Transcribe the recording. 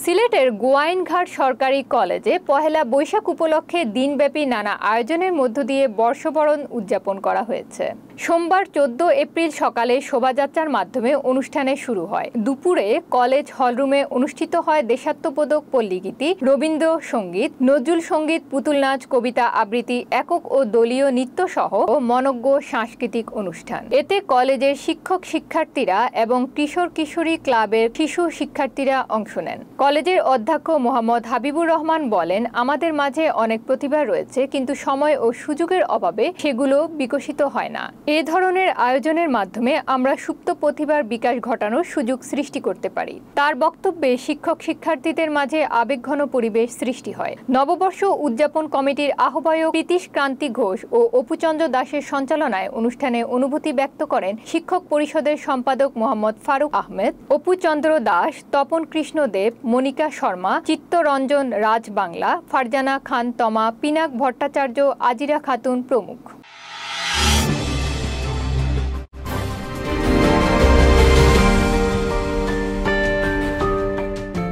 সিলেটের গোয়াইনঘাট সরকারি কলেজে পহেলা বৈশাখ উপলক্ষে দিনব্যাপী নানা আয়োজনের মধ্য দিয়ে বর্ষবরণ উদযাপন করা হয়েছে। সোমবার 14 এপ্রিল সকালে শোভাযাত্রার মাধ্যমে অনুষ্ঠানে শুরু হয়। দুপুরে কলেজ হলরুমে অনুষ্ঠিত হয় দেশাত্মবোধক পল্লীগীতি, রবীন্দ্র সঙ্গীত, নজরুল সঙ্গীত, পুতুল নাচ, কবিতা আবৃত্তি, একক ও দলীয় নৃত্য সহ মনোজ্ঞ সাংস্কৃতিক অনুষ্ঠান। এতে কলেজের শিক্ষক শিক্ষার্থীরা এবং কিশোর কিশোরী ক্লাবের শিশু শিক্ষার্থীরা অংশ নেন। কলেজের অধ্যক্ষ মোহাম্মদ হাবিবুর রহমান বলেন, আমাদের মাঝে অনেক প্রতিভা রয়েছে, কিন্তু সময় ও সুযোগের অভাবে সেগুলো বিকশিত হয় না। এ ধরনের আয়োজনের মাধ্যমে আমরা সুপ্ত প্রতিভার বিকাশ ঘটানোর সুযোগ সৃষ্টি করতে পারি। তার বক্তব্যে শিক্ষক শিক্ষার্থীদের মাঝে আবেগঘন পরিবেশ সৃষ্টি হয়। নববর্ষ উদযাপন কমিটির আহ্বায়ক প্রীতিশ ক্রান্তি ঘোষ ও অপুচন্দ্র দাসের সঞ্চালনায় অনুষ্ঠানে অনুভূতি ব্যক্ত করেন শিক্ষক পরিষদের সম্পাদক মোহাম্মদ ফারুক আহমেদ, অপুচন্দ্র দাস, তপন কৃষ্ণ দেব, মনিকা শর্মা, চিত্তরঞ্জন রাজ বাংলা, ফারজানা খান তমা, পিনাক ভট্টাচার্য, আজিরা খাতুন প্রমুখ।